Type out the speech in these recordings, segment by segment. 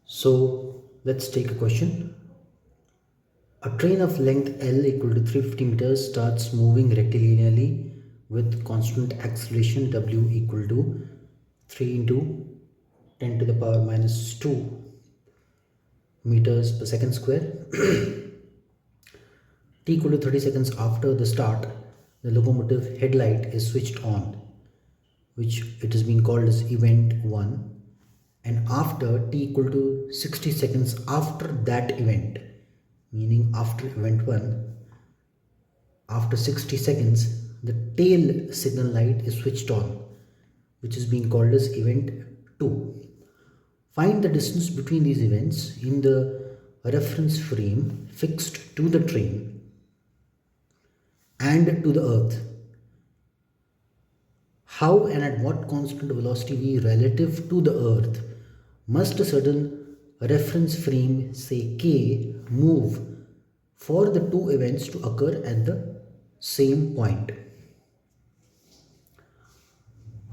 So let's take a question. A train of length L equal to 350 meters starts moving rectilinearly with constant acceleration W equal to 3 into 10 to the power minus 2 meters per second square. T equal to 30 seconds after the start, the locomotive headlight is switched on, which it is being called as event 1. And after t equal to 60 seconds after that event, meaning after event 1, after 60 seconds, the tail signal light is switched on, which is being called as event 2. Find the distance between these events in the reference frame fixed to the train and to the earth. How and at what constant velocity v relative to the earth must a certain reference frame, say k, move for the two events to occur at the same point?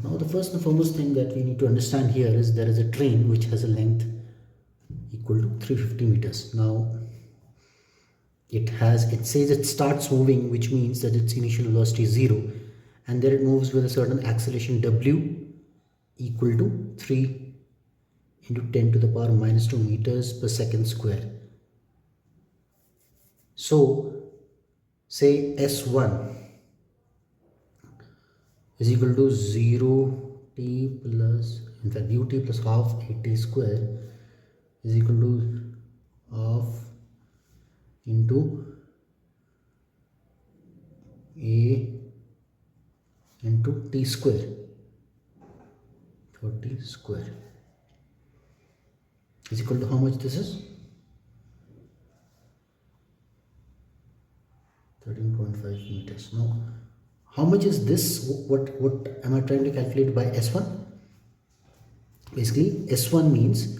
Now the first and foremost thing that we need to understand here is there is a train which has a length equal to 350 meters. Now it says it starts moving, which means that its initial velocity is 0, and then it moves with a certain acceleration w equal to 3 into 10 to the power minus 2 meters per second square. So say S1 is equal to 0 t plus, in fact ut plus half at square is equal to half into a into t square, 30 square is equal to how much this is? 13.5 meters. Now how much is this? What am I trying to calculate by S1? Basically S1 means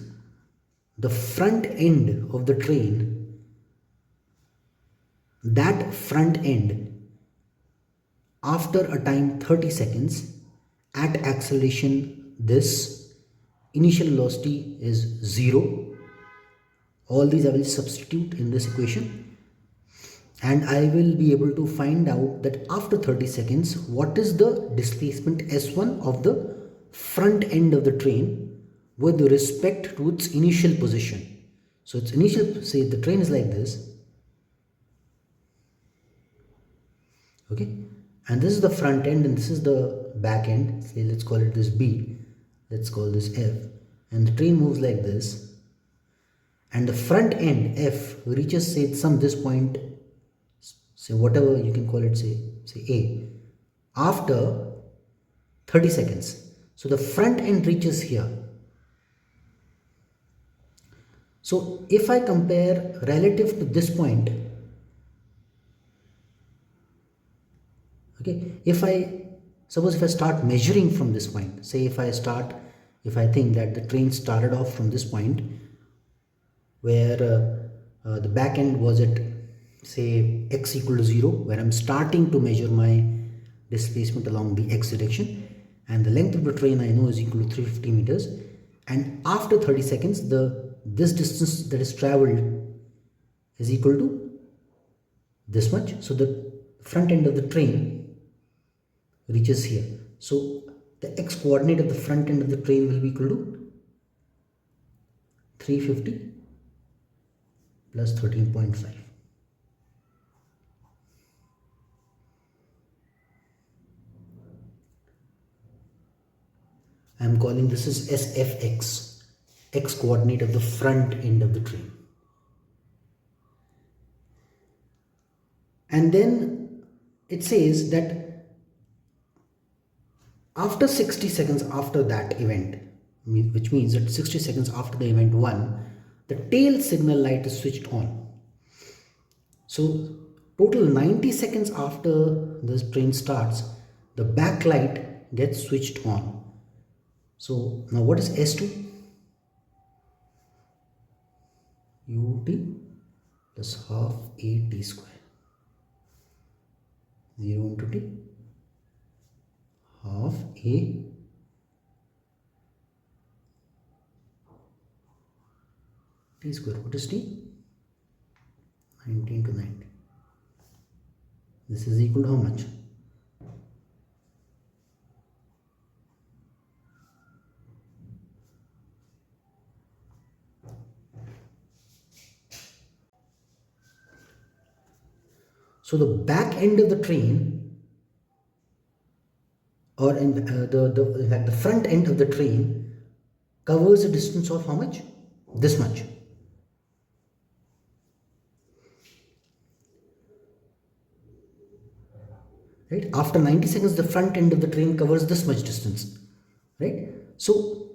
the front end of the train, that front end after a time 30 seconds at acceleration this, initial velocity is 0. All these I will substitute in this equation, and I will be able to find out that after 30 seconds what is the displacement S1 of the front end of the train with respect to its initial position. So its initial, say the train is like this, okay, and this is the front end and this is the back end. Say let's call it this B, let's call this F, and the train moves like this, and the front end F reaches, say, some this point, say whatever you can call it, say A, after 30 seconds. So the front end reaches here. So if I compare relative to this point, okay, if I start measuring from this point, say if I think that the train started off from this point where the back end was at, say, x equal to 0, where I'm starting to measure my displacement along the x direction, and the length of the train I know is equal to 350 meters, and after 30 seconds this distance that is traveled is equal to this much. So the front end of the train reaches here. So the x coordinate of the front end of the train will be equal to 350 plus 13.5. I am calling this as SFX, x coordinate of the front end of the train. And then it says that after 60 seconds after that event, which means that 60 seconds after the event 1, the tail signal light is switched on. So total 90 seconds after this train starts, the back light gets switched on. So now what is S2? ut plus half at square. 0 into t, half a, t square. What is t? 90 into 90. This is equal to how much? So the back end of the train, or in in fact the front end of the train, covers a distance of how much? This much. Right? After 90 seconds, the front end of the train covers this much distance. Right? So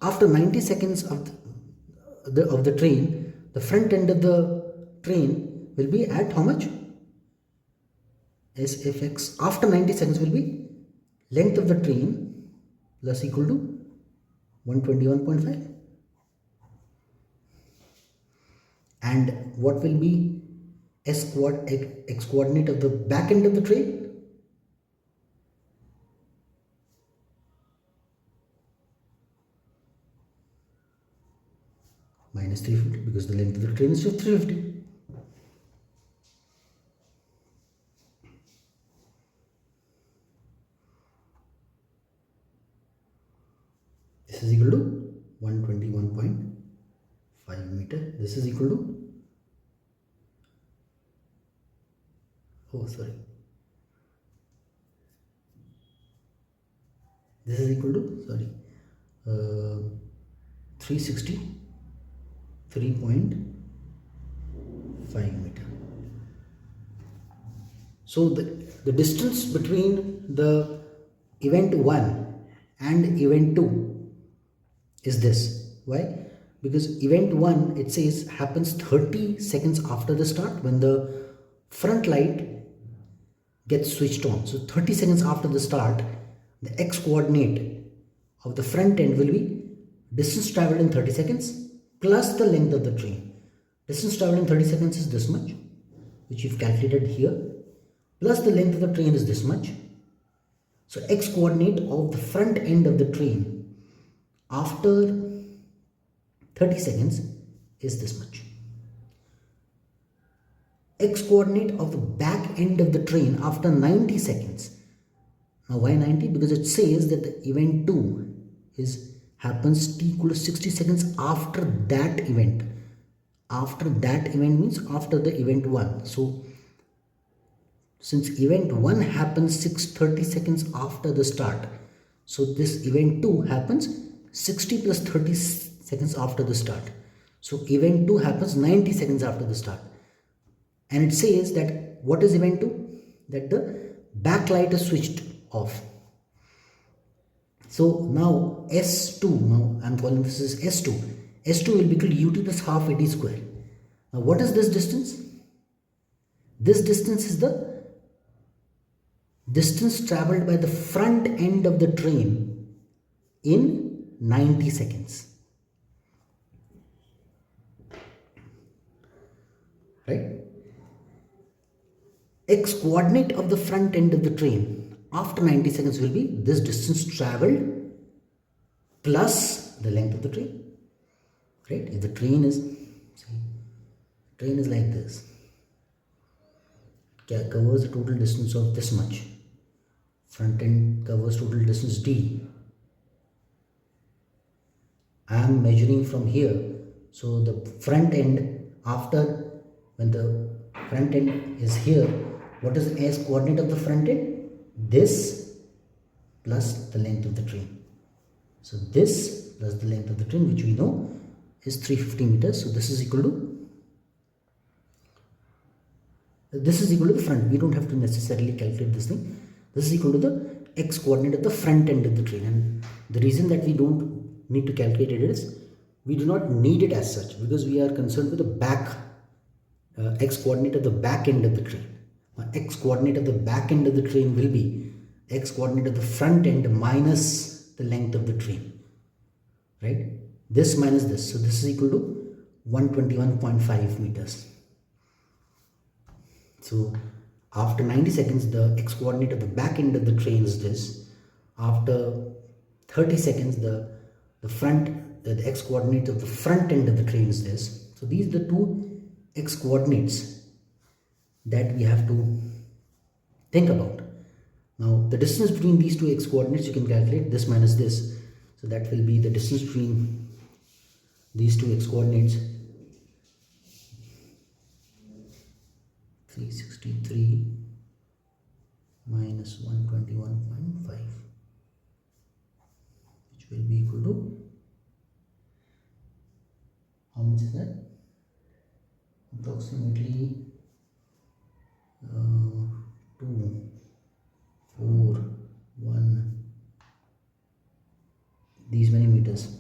after 90 seconds of the train, the front end of the train will be at how much? Sfx after 90 seconds will be length of the train plus equal to 121.5. And what will be x coordinate of the back end of the train? Minus 350, because the length of the train is just 350. This is equal to 121.5 meter. This is equal to, oh sorry, this is equal to, sorry, 363.5 meter. So the distance between the event 1 and event 2 is this. Why? Because event 1, it says, happens 30 seconds after the start, when the front light gets switched on. So 30 seconds after the start, the x coordinate of the front end will be distance traveled in 30 seconds plus the length of the train. Distance traveled in 30 seconds is this much, which you've calculated here, plus the length of the train is this much. So x coordinate of the front end of the train after 30 seconds is this much. X coordinate of the back end of the train after 90 seconds. Now why 90? Because it says that the event 2 happens t equal to 60 seconds after that event. After that event means after the event 1. So since event 1 happens 30 seconds after the start, so this event 2 happens 60 plus 30 seconds after the start. So event 2 happens 90 seconds after the start. And it says that what is event 2? That the backlight is switched off. So now S2, now I am calling this as S2. S2 will be equal to ut plus half at square. Now what is this distance? This distance is the distance travelled by the front end of the train in 90 seconds. Right? X coordinate of the front end of the train after 90 seconds will be this distance travelled plus the length of the train. Right? If the train is, like this, it covers the total distance of this much. Front end covers total distance d. I am measuring from here. So the front end, after when the front end is here, what is the S coordinate of the front end? This plus the length of the train. So this plus the length of the train, which we know is 350 meters. So this is equal to the front. We don't have to necessarily calculate this thing. This is equal to the x coordinate of the front end of the train. And the reason that we don't need to calculate it is we do not need it as such, because we are concerned with the back x coordinate of the back end of the train. Now, x coordinate of the back end of the train will be x coordinate of the front end minus the length of the train. Right? This minus this. So this is equal to 121.5 meters. So after 90 seconds, the x coordinate of the back end of the train is this. After 30 seconds, the x coordinate of the front end of the train is this. So these are the two x coordinates that we have to think about. Now the distance between these two x coordinates, you can calculate this minus this. So that will be the distance between these two x coordinates, 363 minus 121.5, which will be equal to, how much is that? Approximately 2, 4, 1, these many meters.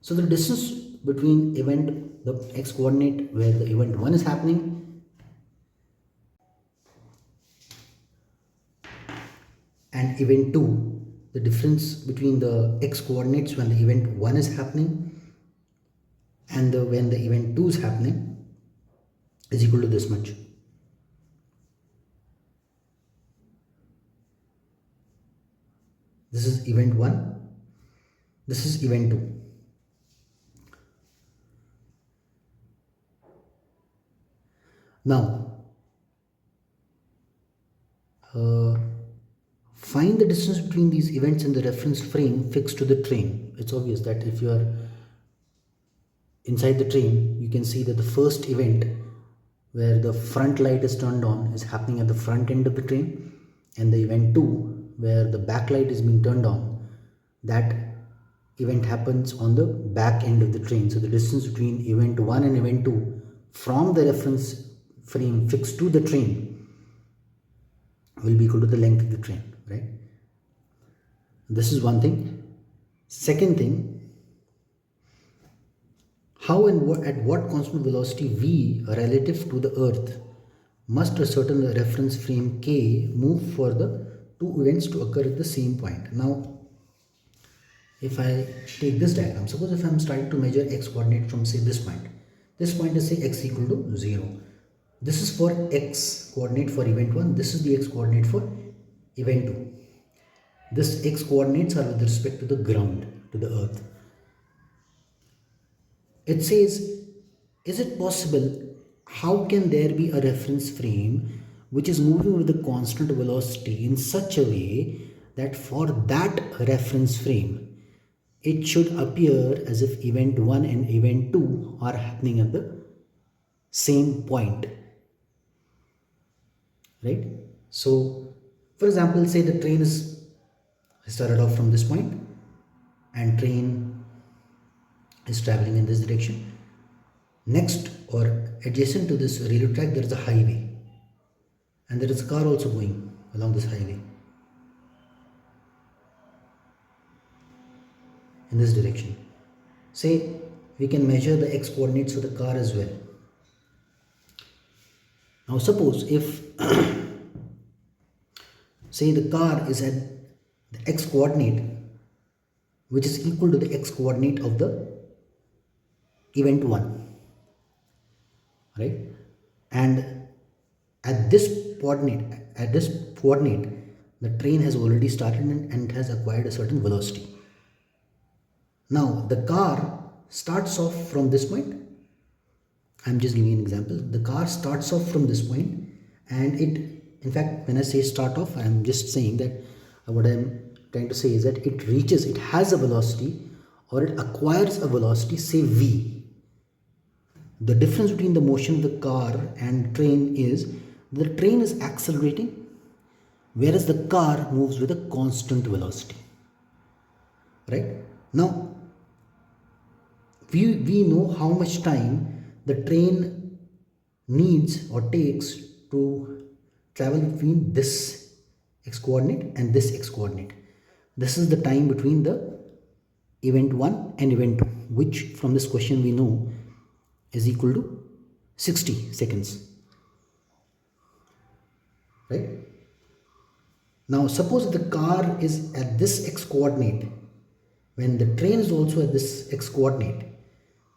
So the distance between event, the x coordinate where the event 1 is happening, and event 2, the difference between the x coordinates when the event 1 is happening and when the event 2 is happening is equal to this much. This is event 1, this is event 2. Now find the distance between these events in the reference frame fixed to the train. It's obvious that if you are inside the train, you can see that the first event where the front light is turned on is happening at the front end of the train, and the event 2 where the back light is being turned on, that event happens on the back end of the train. So the distance between event 1 and event 2 from the reference frame fixed to the train will be equal to the length of the train, right? This is one thing. Second thing, how and at what constant velocity v relative to the earth must a certain reference frame k move for the two events to occur at the same point. Now if I take this diagram, suppose if I am trying to measure x coordinate from say this point is say x equal to 0. This is for x coordinate for event 1, this is the x coordinate for event 2. This x coordinates are with respect to the ground, to the earth. It says, is it possible, how can there be a reference frame which is moving with a constant velocity in such a way that for that reference frame it should appear as if event 1 and event 2 are happening at the same point, right? So for example, say the train is started off from this point and train is traveling in this direction. Next or adjacent to this railway track there is a highway, and there is a car also going along this highway in this direction. Say we can measure the x coordinates of the car as well. Now suppose if say the car is at the x coordinate which is equal to the x coordinate of the event 1, right? And at this coordinate the train has already started and has acquired a certain velocity. Now the car starts off from this point. I'm just giving an example. The car starts off from this point, and it, in fact, when I say start off, I'm just saying that what I'm trying to say is that it has a velocity, or it acquires a velocity, say v. The difference between the motion of the car and train is the train is accelerating, whereas the car moves with a constant velocity, right? Now we know how much time the train needs or takes to travel between this x coordinate and this x coordinate. This is the time between the event 1 and event 2, which from this question we know is equal to 60 seconds, right? Now suppose the car is at this x coordinate when the train is also at this x coordinate,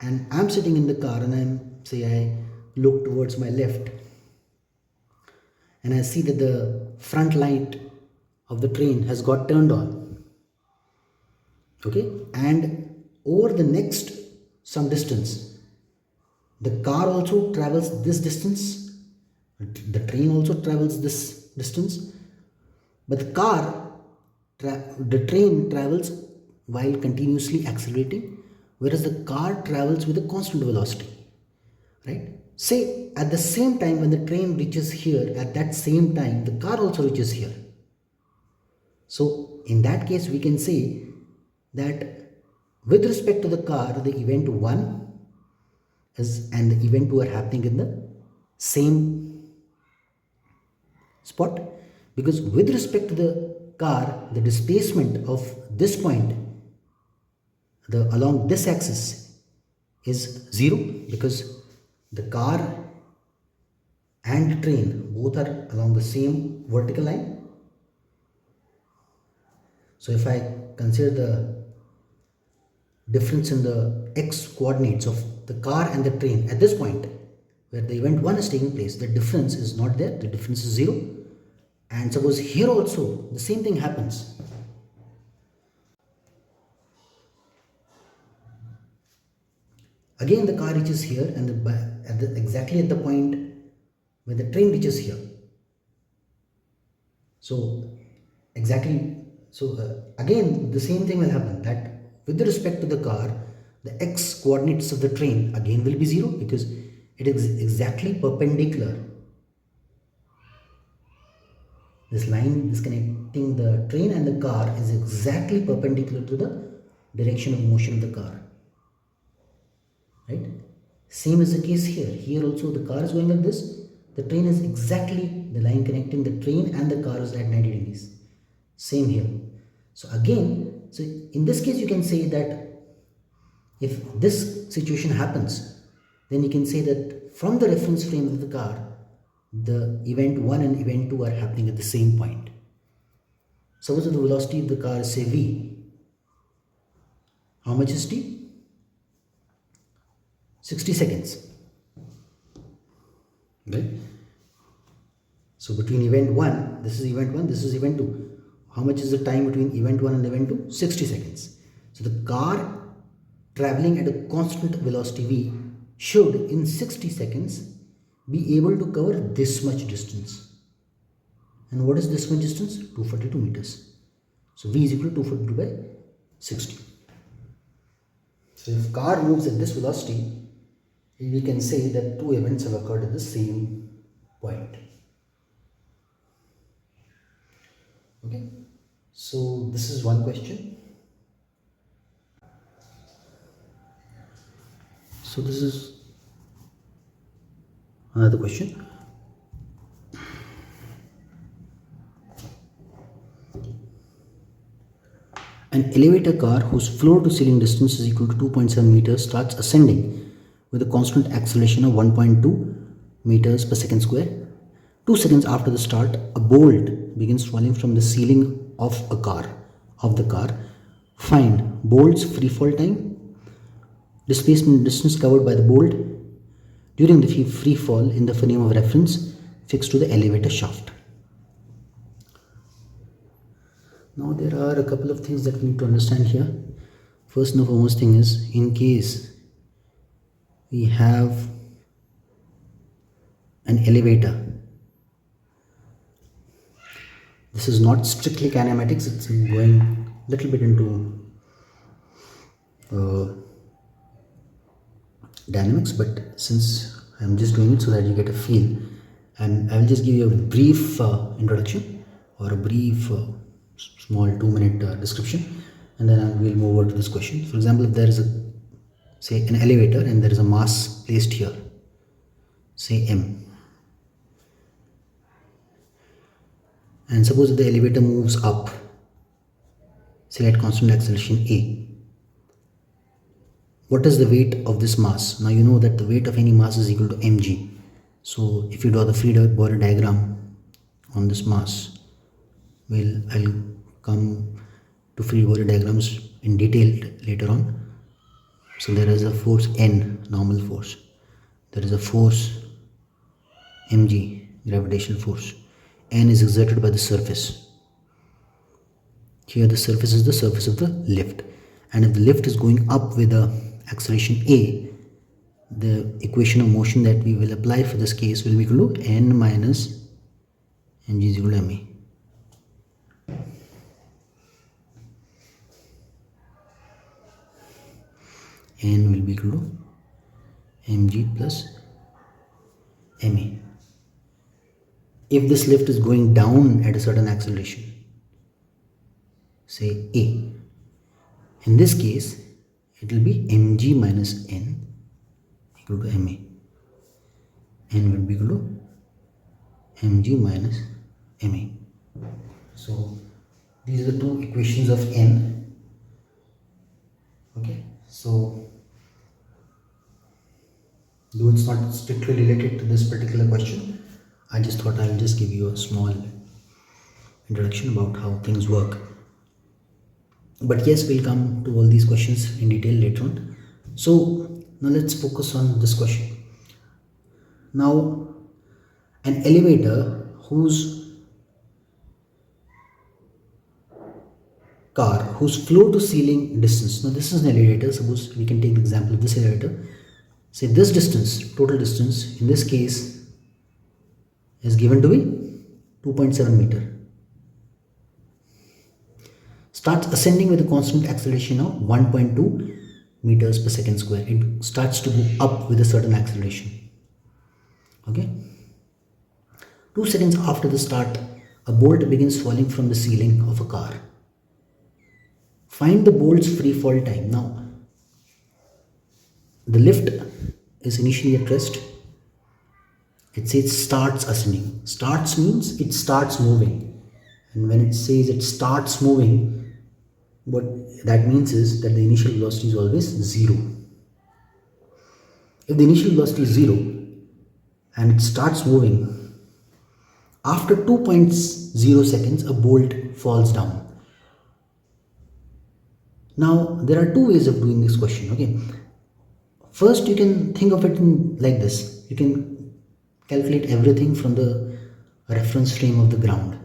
and I'm sitting in the car and I look towards my left and I see that the front light of the train has got turned on, okay? And over the next some distance. The car also travels this distance, the train also travels this distance, but the train travels while continuously accelerating, whereas the car travels with a constant velocity, right? Say at the same time when the train reaches here, at that same time the car also reaches here. So in that case we can say that with respect to the car, the event 1 is and the event 2 are happening in the same spot, because with respect to the car, the displacement of this point along this axis is 0, because the car and the train both are along the same vertical line. So if I consider the difference in the x coordinates of the car and the train at this point where the event 1 is taking place, the difference is not there, the difference is 0. And suppose here also the same thing happens. Again the car reaches here and exactly at the point where the train reaches here. So again the same thing will happen, that with respect to the car, the x coordinates of the train again will be 0, because it is exactly perpendicular. This line disconnecting the train and the car is exactly perpendicular to the direction of motion of the car, right? Same is the case here. Here also the car is going like this, the train is exactly, the line connecting the train and the car is at 90 degrees. Same here. So again, so in this case you can say that if this situation happens, then you can say that from the reference frame of the car, the event 1 and event 2 are happening at the same point. Suppose the velocity of the car is say v. How much is t? 60 seconds. Right? So between event 1, this is event 1, this is event 2. How much is the time between event 1 and event 2? 60 seconds. So the car traveling at a constant velocity v should in 60 seconds be able to cover this much distance. And what is this much distance? 242 meters. So v is equal to 242 by 60. So if car moves at this velocity, we can say that two events have occurred at the same point. Okay, so this is one question. So this is another question. An elevator car whose floor to ceiling distance is equal to 2.7 meters starts ascending with a constant acceleration of 1.2 meters per second square. 2 seconds after the start, a bolt begins falling from the ceiling of the car. Find bolt's free fall time, displacement distance covered by the bolt during the free fall in the frame of reference fixed to the elevator shaft. Now there are a couple of things that we need to understand here. First and foremost thing is, in case we have an elevator, this is not strictly kinematics, it's going a little bit into dynamics, but since I'm just doing it so that you get a feel, and I will just give you a brief introduction or a brief small 2-minute description, and then I will move over to this question. For example, if there is say an elevator and there is a mass placed here, say m, and suppose the elevator moves up, say at constant acceleration a, what is the weight of this mass? Now you know that the weight of any mass is equal to mg. So if you draw the free body diagram on this mass, I'll come to free body diagrams in detail later on. So there is a force N, normal force. There is a force mg, gravitational force. N is exerted by the surface. Here the surface is the surface of the lift. And if the lift is going up with a acceleration A, the equation of motion that we will apply for this case will be equal to n minus mg is equal to ma. N will be equal to mg plus ma. If this lift is going down at a certain acceleration, say a, in this case it will be mg minus n equal to ma. N will be equal to mg minus ma. So these are the two equations of n. Okay, so though it's not strictly related to this particular question, I just thought I'll just give you a small introduction about how things work. But yes, we'll come to all these questions in detail later on. So now let's focus on this question. Now, an elevator whose floor to ceiling distance, now this is an elevator, suppose we can take the example of this elevator, say this distance, total distance in this case is given to be 2.7 meter. Starts ascending with a constant acceleration of 1.2 meters per second square. It starts to go up with a certain acceleration. Okay. 2 seconds after the start, a bolt begins falling from the ceiling of a car. Find the bolt's free fall time. Now, the lift is initially at rest. It says starts ascending. Starts means it starts moving. And when it says it starts moving, what that means is that the initial velocity is always 0. If the initial velocity is 0 and it starts moving, after 2.0 seconds, a bolt falls down. Now, there are two ways of doing this question. Okay, first you can think of it like this. You can calculate everything from the reference frame of the ground.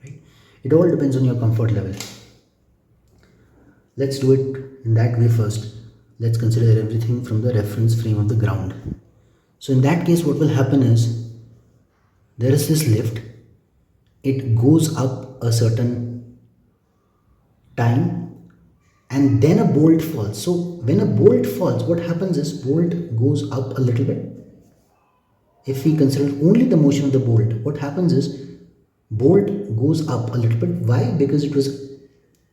Right? It all depends on your comfort level. Let's do it in that way first. Let's consider everything from the reference frame of the ground. So in that case, what will happen is there is this lift. It goes up a certain time and then a bolt falls. So when a bolt falls, what happens is bolt goes up a little bit. If we consider only the motion of the bolt, what happens is bolt goes up a little bit. Why? Because it was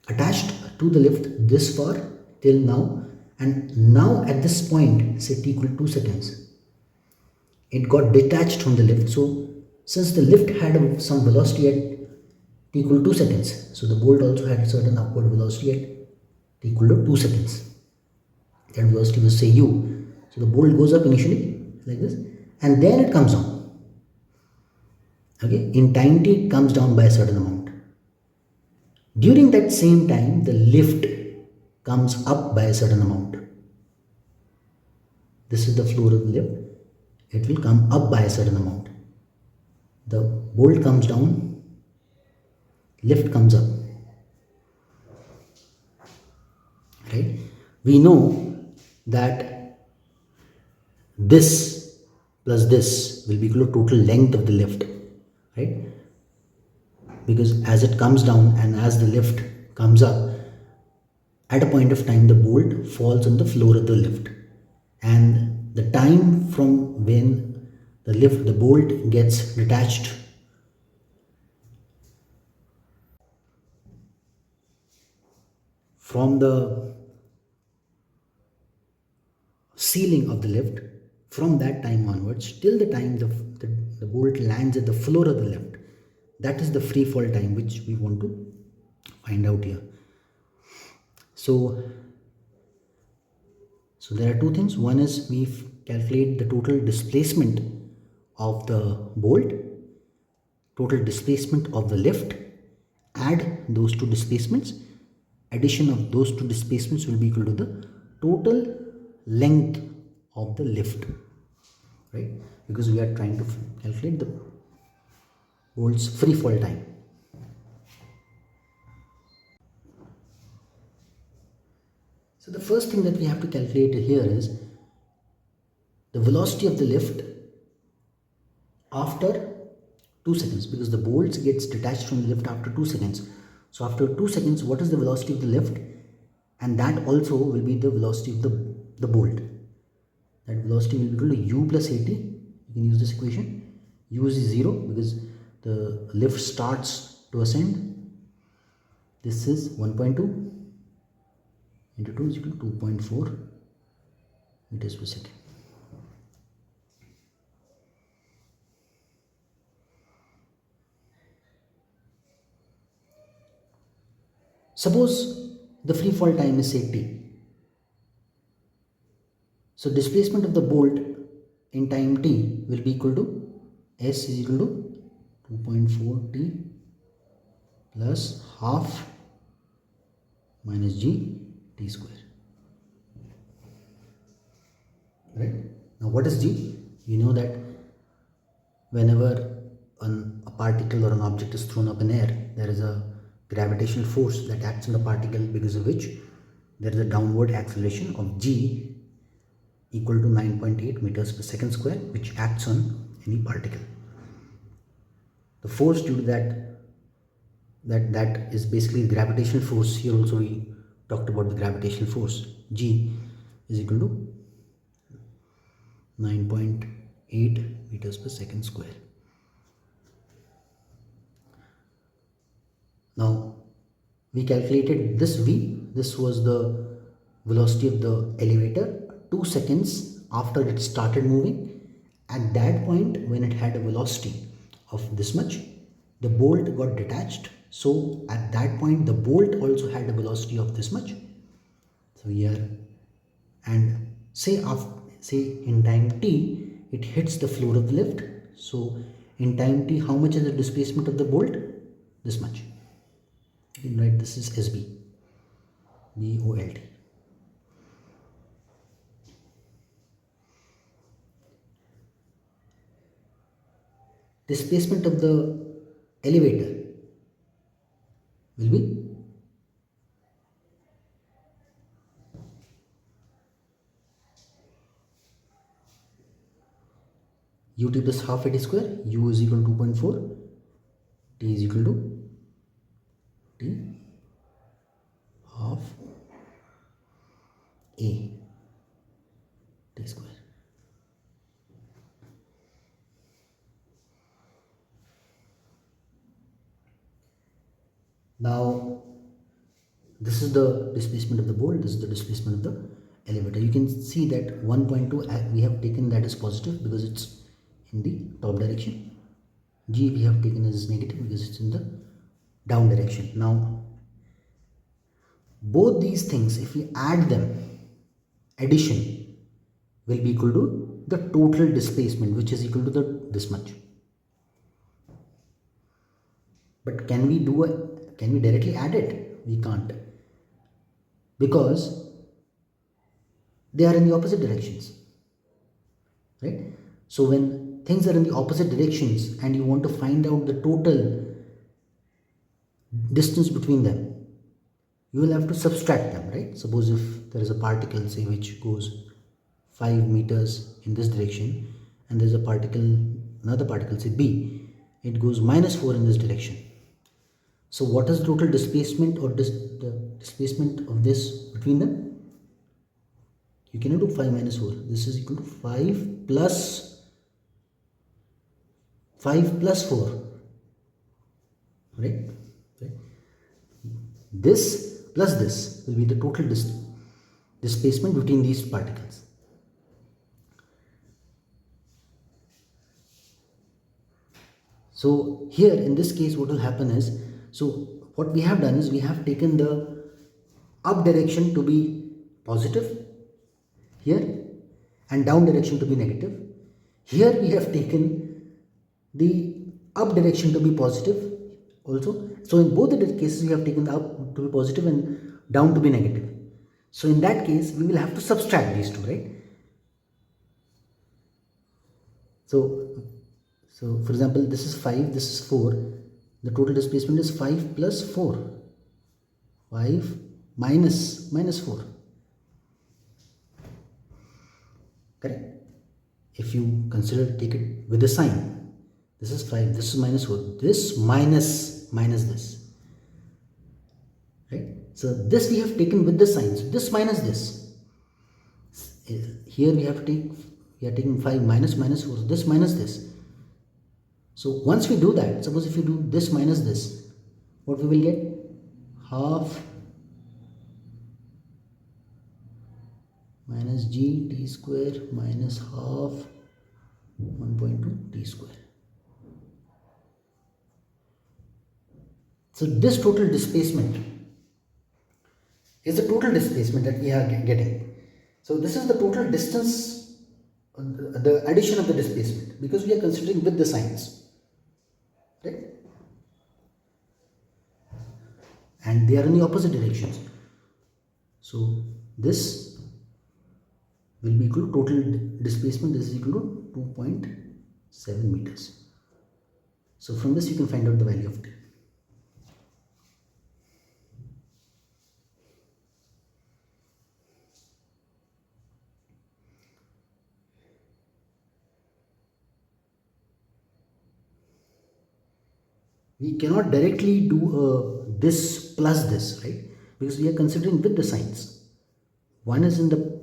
attached to the lift this far till now, and now at this point, say t equal to 2 seconds, it got detached from the lift. So since the lift had some velocity at t equal to 2 seconds, so the bolt also had a certain upward velocity at t equal to 2 seconds. That velocity was say u. So the bolt goes up initially like this, and then it comes down. Okay, in time t it comes down by a certain amount. During that same time, the lift comes up by a certain amount. This is the floor of the lift. It will come up by a certain amount. The bolt comes down, lift comes up. Right? We know that this plus this will be equal to total length of the lift. Right? Because as it comes down and as the lift comes up, at a point of time the bolt falls on the floor of the lift, and the time from when the bolt gets detached from the ceiling of the lift, from that time onwards till the time the bolt lands at the floor of the lift, that is the free fall time which we want to find out here. So there are two things. One is we calculate the total displacement of the bolt, total displacement of the lift, add those two displacements, addition of those two displacements will be equal to the total length of the lift, right? Because we are trying to calculate the bolt's free fall time. So the first thing that we have to calculate here is the velocity of the lift after 2 seconds, because the bolts gets detached from the lift after 2 seconds. So after 2 seconds, what is the velocity of the lift? And that also will be the velocity of the bolt. That velocity will be equal to u plus at. You can use this equation. U is 0 because the lift starts to ascend. This is 1.2 into 2 is equal to 2.4 meters per second. Suppose the free fall time is say t. So displacement of the bolt in time t will be equal to s is equal to 2.4 t plus half minus g t square. Right? Now what is g? You know that whenever a particle or an object is thrown up in air, there is a gravitational force that acts on the particle, because of which there is a downward acceleration of g equal to 9.8 meters per second square, which acts on any particle. The force due to that is basically the gravitational force. Here also we talked about the gravitational force. G is equal to 9.8 meters per second square. Now we calculated this v. This was the velocity of the elevator 2 seconds after it started moving. At that point, when it had a velocity of this much, the bolt got detached. So at that point, the bolt also had a velocity of this much. So here, and say in time t, it hits the floor of the lift. So in time t, how much is the displacement of the bolt? This much. You can write this is SB, BOLT. Displacement of the elevator will be ut plus half at square. U is equal to 2.4, t is equal to t half a t square. Now this is the displacement of the bolt, this is the displacement of the elevator. You can see that 1.2 we have taken that as positive because it's in the top direction. G we have taken as negative because it's in the down direction. Now both these things, if we add them, addition will be equal to the total displacement, which is equal to this much. But can we directly add it? We can't, because they are in the opposite directions, right? So when things are in the opposite directions and you want to find out the total distance between them, you will have to subtract them, right? Suppose if there is a particle, say, which goes 5 meters in this direction, and there's another particle, say B, it goes -4 in this direction. So what is the total displacement or the displacement of this between them? You cannot do 5 minus 4. This is equal to 5 plus 4, right? This plus this will be the total displacement between these particles. So here in this case, what will happen is, so what we have done is we have taken the up direction to be positive here and down direction to be negative. Here we have taken the up direction to be positive also. So in both the cases we have taken the up to be positive and down to be negative. So in that case we will have to subtract these two, right? So for example, this is 5, this is 4. The total displacement is 5 plus 4. 5 minus 4. correct? If you consider, take it with the sign, this is 5, this is minus 4, this minus this, right? So this we have taken with the sign, so this minus this. Here we have to take, we are taking 5 minus 4, so this minus this. So once we do that, suppose if you do this minus this, what we will get? Half minus g t square minus half 1.2 t square. So this total displacement is the total displacement that we are getting. So this is the total distance, the addition of the displacement, because we are considering with the signs, right? And they are in the opposite directions. So this will be equal to total displacement. This is equal to 2.7 meters. So from this you can find out the value of t. We cannot directly do this plus this, right? Because we are considering with the signs. One is in the,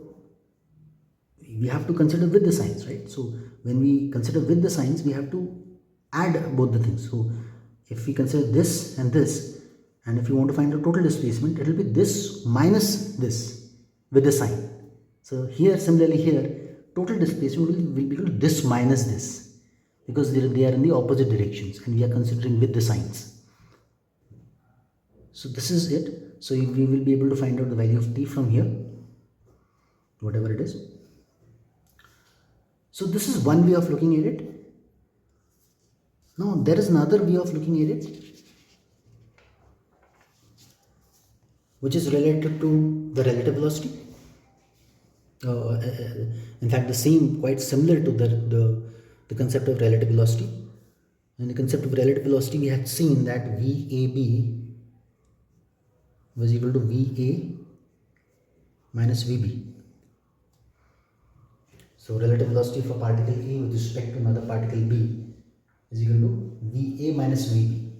we have to consider with the signs, right? So when we consider with the signs, we have to add both the things. So if we consider this, and if you want to find the total displacement, it will be this minus this with the sign. So here, similarly here, total displacement will be equal to this minus this, because they are in the opposite directions and we are considering with the signs. So this is it. So we will be able to find out the value of t from here, whatever it is. So this is one way of looking at it. Now there is another way of looking at it, which is related to the relative velocity. In fact, the same, quite similar to the concept of relative velocity. In the concept of relative velocity, we had seen that VAB was equal to VA minus VB. So relative velocity for particle A with respect to another particle B is equal to VA minus VB.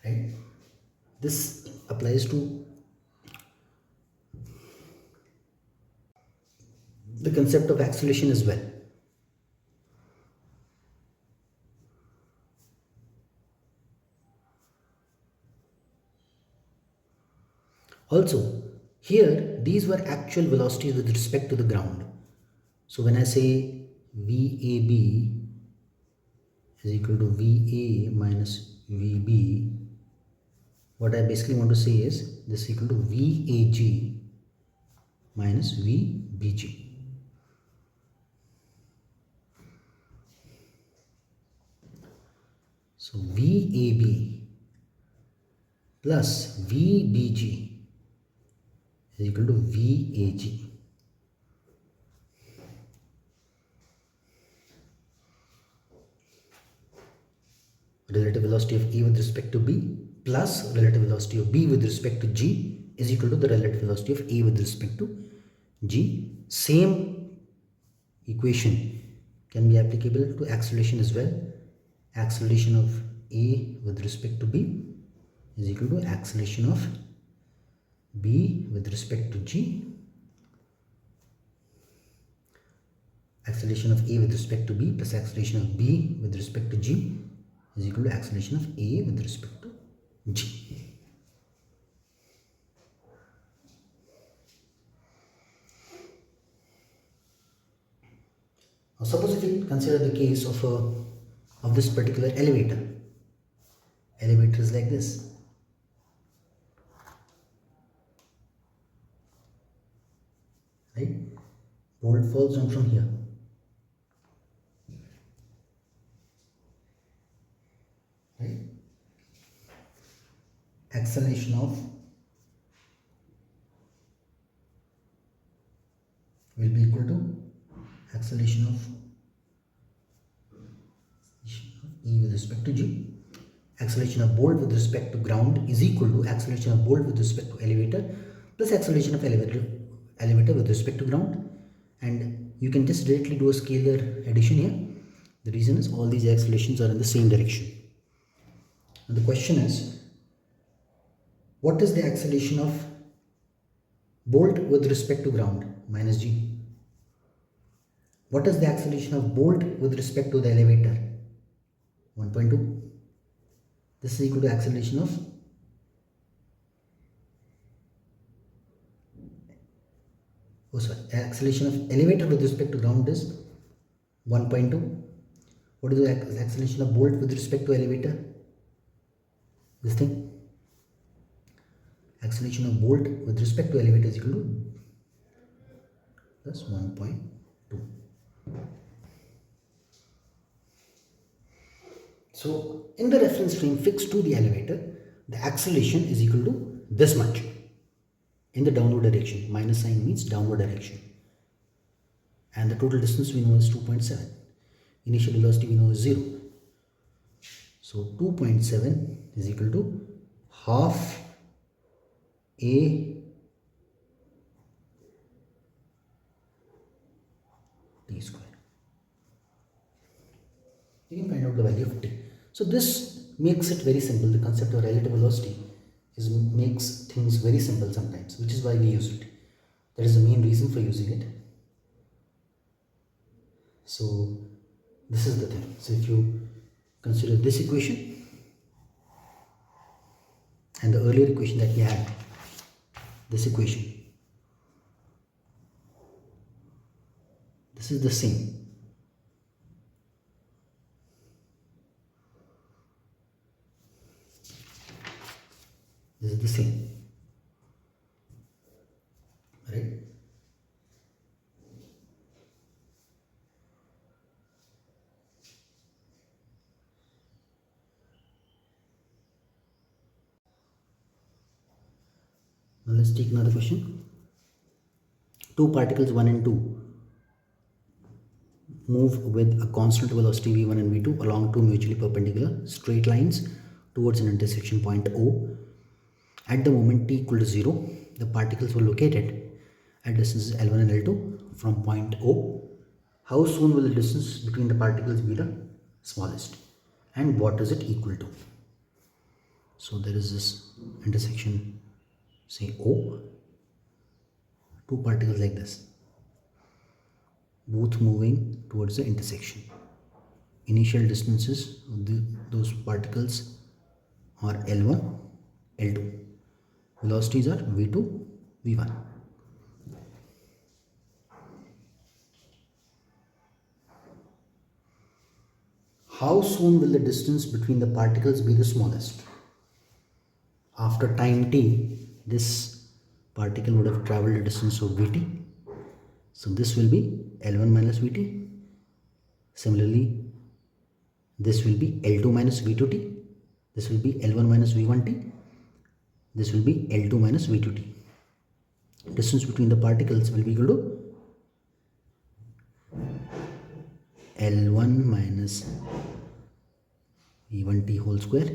Right? This applies to the concept of acceleration as well. Also, here these were actual velocities with respect to the ground. So when I say VAB is equal to VA minus VB, what I basically want to say is this is equal to VAG minus VBG. So VAB plus VBG is equal to VAG. Relative velocity of A with respect to B plus relative velocity of B with respect to G is equal to the relative velocity of A with respect to G. Same equation can be applicable to acceleration as well. Acceleration of A with respect to B is equal to acceleration of B with respect to G. Acceleration of A with respect to B plus acceleration of B with respect to G is equal to acceleration of A with respect to G. Now suppose if we consider the case of this particular elevator. Elevator is like this. Right? Bolt falls down from here. Right? Acceleration of will be equal to acceleration of E with respect to G. Acceleration of bolt with respect to ground is equal to acceleration of bolt with respect to elevator plus acceleration of elevator elevator with respect to ground, and you can just directly do a scalar addition here. The reason is all these accelerations are in the same direction. And the question is, what is the acceleration of bolt with respect to ground? Minus g. What is the acceleration of bolt with respect to the elevator? 1.2. This is equal to acceleration of acceleration of elevator with respect to ground is 1.2. What is the acceleration of bolt with respect to elevator? This thing. Acceleration of bolt with respect to elevator is equal to plus 1.2. So in the reference frame fixed to the elevator, the acceleration is equal to this much in the downward direction. Minus sign means downward direction. And the total distance we know is 2.7. Initial velocity we know is 0. So 2.7 is equal to half a t square. You can find out the value of t. So this makes it very simple. The concept of relative velocity makes things very simple sometimes, which is why we use it. That is the main reason for using it. So this is the thing. So if you consider this equation and the earlier equation that we had, this equation, this is the same. This is the same, right? Now let's take another question. Two particles 1 and 2 move with a constant velocity v1 and v2 along two mutually perpendicular straight lines towards an intersection point O. At the moment t equal to 0, the particles were located at distances L1 and L2 from point O. How soon will the distance between the particles be the smallest? And what is it equal to? So there is this intersection, say O, two particles like this, both moving towards the intersection. Initial distances of those particles are L1, L2. Velocities are v2, v1. How soon will the distance between the particles be the smallest? After time t, this particle would have traveled a distance of vt. So this will be L1 minus vt. Similarly, this will be L2 minus v2t. This will be L1 minus v1t. This will be L2 minus v2t. Distance between the particles will be equal to L1 minus v1t whole square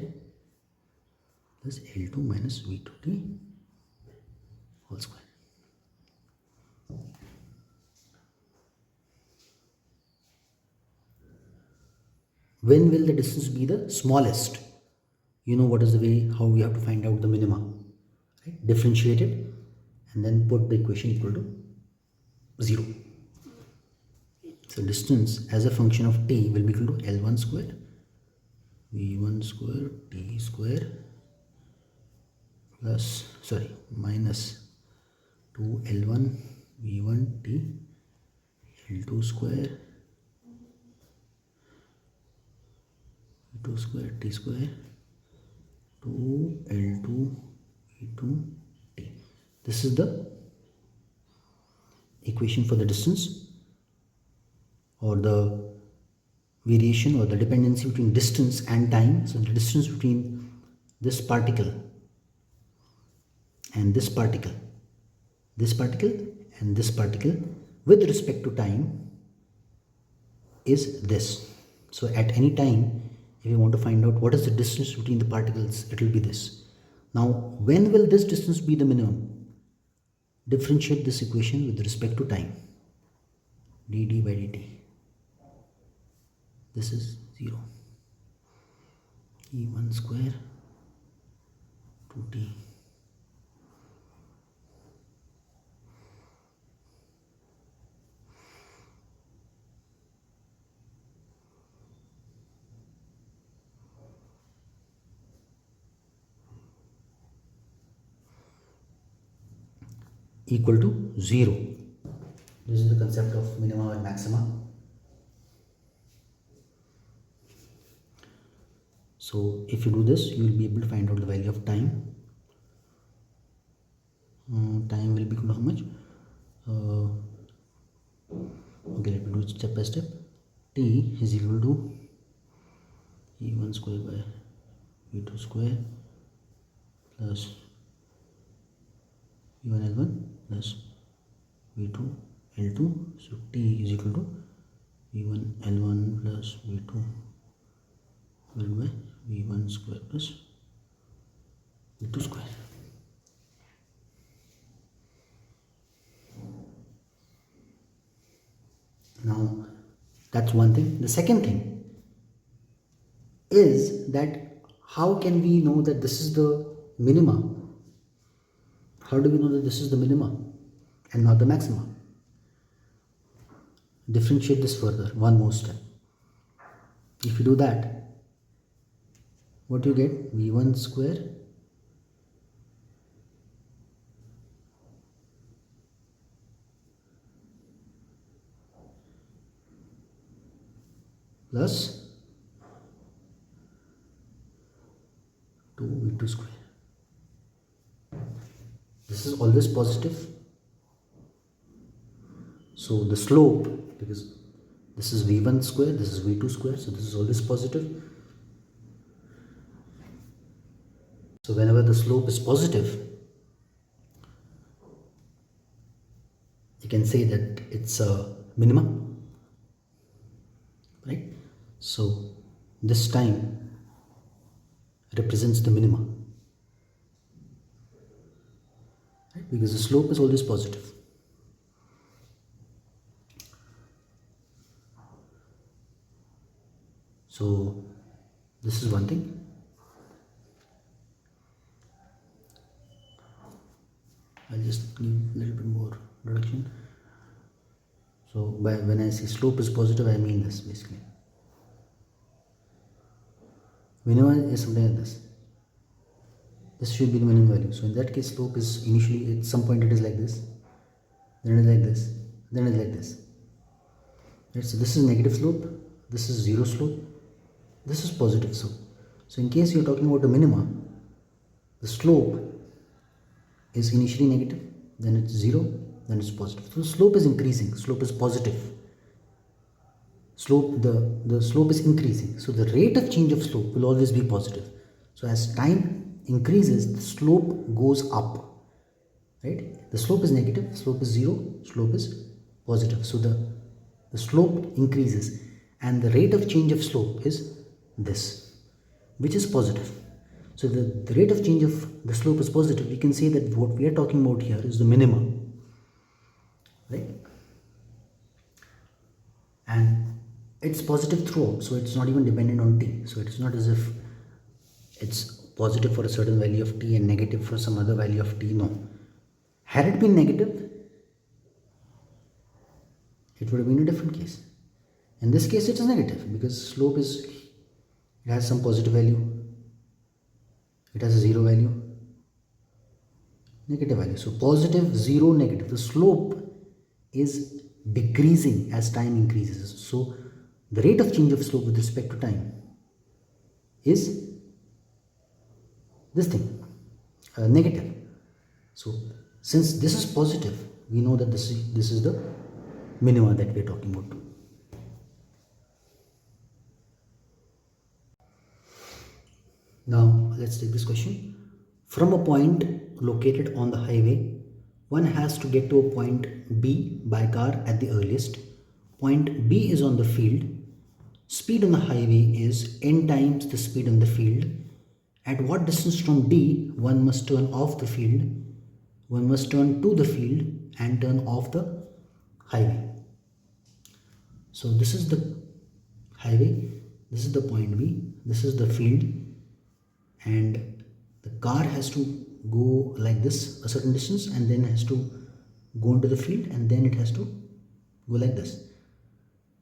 plus L2 minus v2t whole square. When will the distance be the smallest? You know what is the way how we have to find out the minima, right? Differentiate it and then put the equation equal to 0. So distance as a function of t will be equal to L1 square v1 square t square minus 2L1 v1 t L2 square v2 square t square 2L2 v2 t. This is the equation for the distance, or the variation or the dependency between distance and time. So the distance between this particle and this particle, and this particle with respect to time is this. So at any time, if you want to find out what is the distance between the particles, it will be this. Now, when will this distance be the minimum? differentiate this equation with respect to time. dd by dt, this is 0. E1 square 2t equal to 0. This is the concept of minima and maxima. So if you do this, you will be able to find out the value of time. Time will be equal to how much? Okay, let me do it step by step. T is equal to E1 square by E2 square plus E1 L1 plus V2 L2. So T is equal to V1 L1 plus V2 divided by V1 square plus V2 square. Now that's one thing. The second thing is that how can we know that this is the minima? How do we know that this is the minima and not the maxima? Differentiate this further, one more step. If you do that, what you get? V1 square plus 2V2 square. This is always positive. So the slope, because this is V1 square, this is V2 square, so this is always positive. So whenever the slope is positive, you can say that it's a minimum, right? So this time represents the minima, right? Because the slope is always positive. So this is one thing. I'll just give a little bit more introduction. So when I say slope is positive, I mean this basically. Minima is something like this. This should be the minimum value. So in that case, slope is initially at some point it is like this, then it is like this, then it is like this. Right? So this is negative slope, this is zero slope, this is positive slope. So in case you are talking about a minima, the slope is initially negative, then it's 0, then it's positive. So the slope is increasing, slope is positive. The slope is increasing. So the rate of change of slope will always be positive. So as time increases, the slope goes up. Right? The slope is negative, slope is 0, slope is positive. So the slope increases and the rate of change of slope is this, which is positive. So the rate of change of the slope is positive. We can say that what we are talking about here is the minimum, right? And it's positive throughout, so it's not even dependent on t. So it's not as if it's positive for a certain value of t and negative for some other value of t. No. Had it been negative, it would have been a different case. In this case, it is negative because slope is, it has some positive value. It has a 0 value, negative value. So positive, 0, negative. The slope is decreasing as time increases. So the rate of change of slope with respect to time is this thing, negative. So since this is positive, we know that this is the minima that we are talking about. Now let's take this question. From a point located on the highway, one has to get to a point B by car at the earliest. Point B is on the field. Speed on the highway is n times the speed on the field. At what distance from D one must turn off the field? one must turn to the field and turn off the highway. So this is the highway, this is the point B, this is the field, and the car has to go like this a certain distance and then has to go into the field, and then it has to go like this,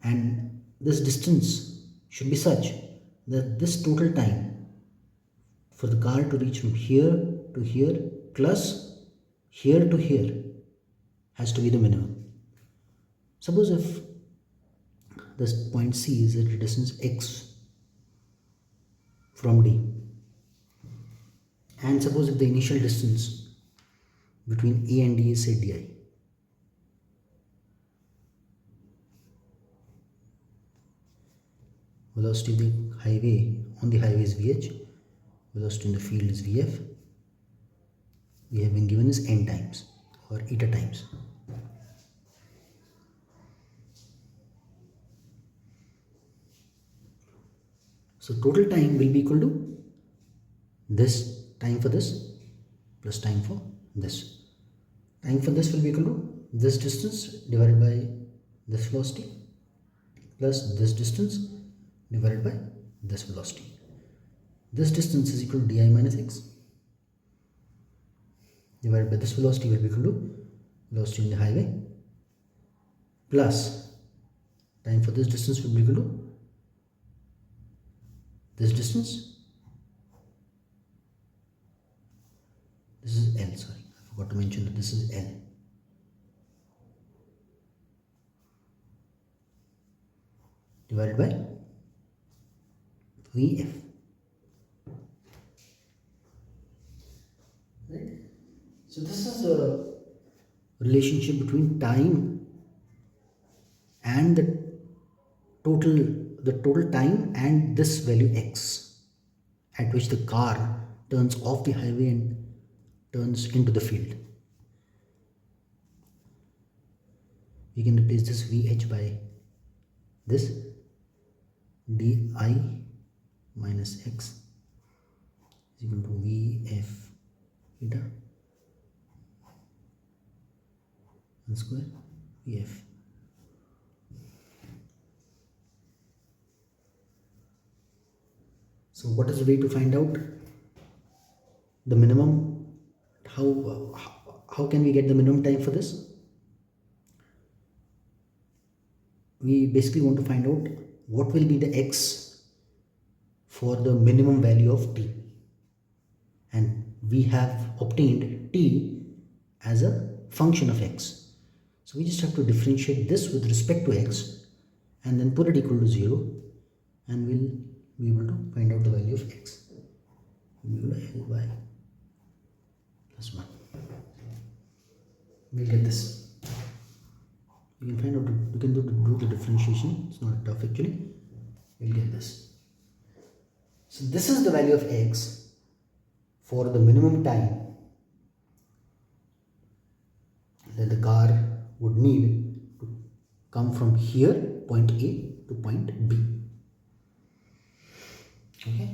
and this distance should be such that this total time for the car to reach from here to here plus here to here has to be the minimum. Suppose if this point C is at a distance x from D, and suppose if the initial distance between A and D is say di, velocity of the highway on the highway is Vh, velocity in the field is Vf. We have been given as n times or eta times. So total time will be equal to this time for this plus time for this. Time for this will be equal to this distance divided by this velocity plus this distance divided by this velocity. This distance is equal to di minus x divided by this velocity will be equal to velocity in the highway plus time for this distance will be equal to this distance. This is L, sorry, I forgot to mention that this is L. Divided by Vf. Right? So this is a relationship between time and the total time and this value x at which the car turns off the highway and turns into the field. We can replace this Vh by this di minus x is equal to Vf eta 1 square Vf. So what is the way to find out the minimum? How can we get the minimum time for this? We basically want to find out what will be the x for the minimum value of t, and we have obtained t as a function of x. So we just have to differentiate this with respect to x and then put it equal to 0, and we'll be able to find out the value of x. We'll L by plus 1. We'll get this. You can find out, you can do the differentiation, it's not tough actually. We'll get this. So this is the value of x for the minimum time that the car would need to come from here, point A, to point B. Okay.